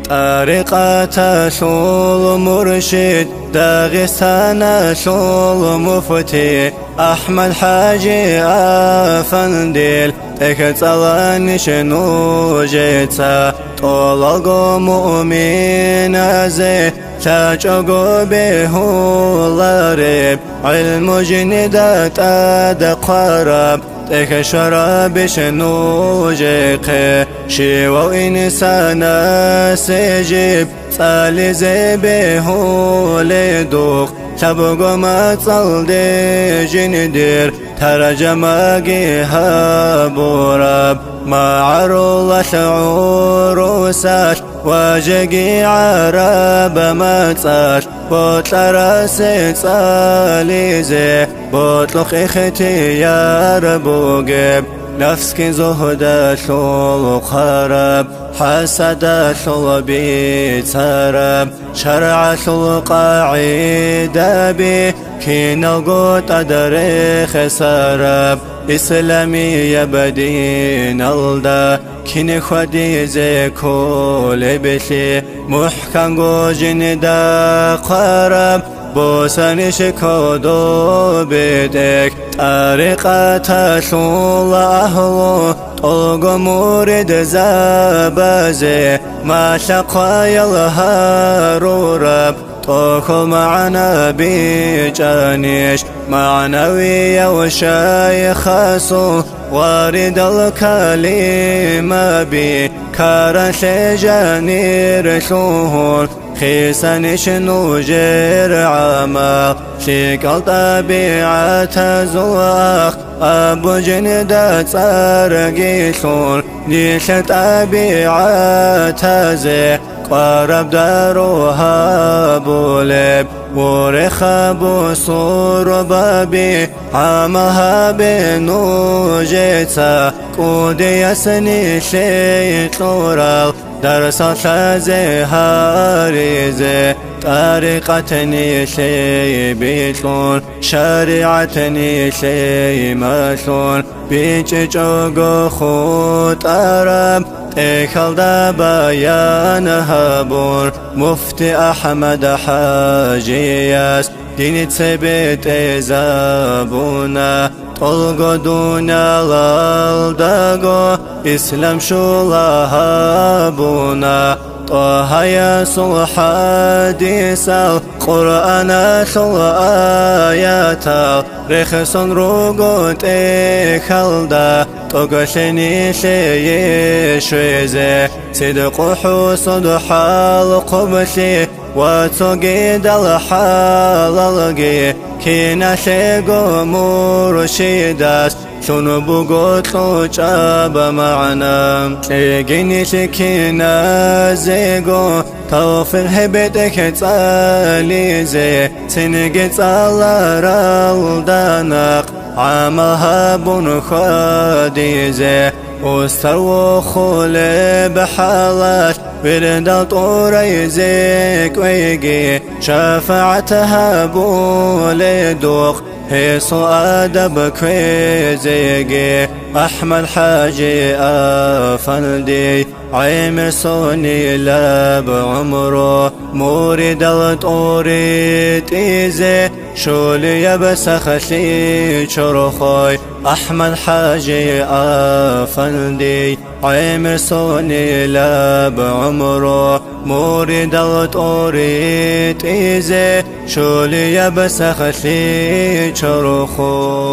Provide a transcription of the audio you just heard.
طريقة شول مرشد داغستان شول مفتي أحمد حاجي أفنديل تكتلن شنو جيتا طولقو مؤمن أزي تاجقو بهو لارب علم جندات أدقارب تك شراب شنو جيقي شيو إنسان سيجيب صالي زبهو لدوق تبقو ما تصلدي جندير ترجماقي هابوراب ما عرو شعور وساش واجقي عرب ما تساش بطل راسي صالي زي بطلق اختيار بوقب نفسك زهد شول خرب حسد شول بيتسرب شرع شول قاعدة بي كين القوت أدريخ سرب إسلامي بدين الدا كين خدي زي كل بشي محكم قوجن دا قرب بوسن شكودو بدك طريقة شول أهلو طلق مورد زبازي ما شقا يلهارو رب طوخ معنا بجانيش معنوية وشايخ سو وارد الكلمة بي كارش جانير شهور خيسان شنو جير عمق شكل طبيعة زواخ أبو جندات سرقيشون ديش طبيعة زي قرب داروها بولب ورخ بصور بابي عمها بنوجيتا قودي يسني شيء طورال درس شازي هاريزي طريقتني شيء بيتلون شريعتني شيء مشلون بيجوغو خوت أرب اكل دا بيان هابور مفتي أحمد حاجياس ديني تثبت إزابونا طلقو دونا لالدقو إسلام شولا هابونا طه يسوع حديث القرآن شل آيات رخصن روغوت إخلدا تقشني شيء شويزي صدق حسد حال قبشي وتقيد الحلالجي كينا شيغو مرشداس شنو بقوتلو جاب معنا شيغيني شكينا زيغو توفر هبتك تالي زي سنجي تالا رالدانق عمها بن خادي زي وسترو خولي بحالاش ورد طوري زيك ويجي شفاعتها بولي دوق هيصو أدب كويزيجي أحمد حاجي أفندي عيمر سوني لاب عمره مورد الطوريت إيزي شولي يبسخشي شرخوي أحمد حاجي أفندي عيمر سوني لاب عمره مورد الطوريت إيزي شولي يبسخشي شرخوي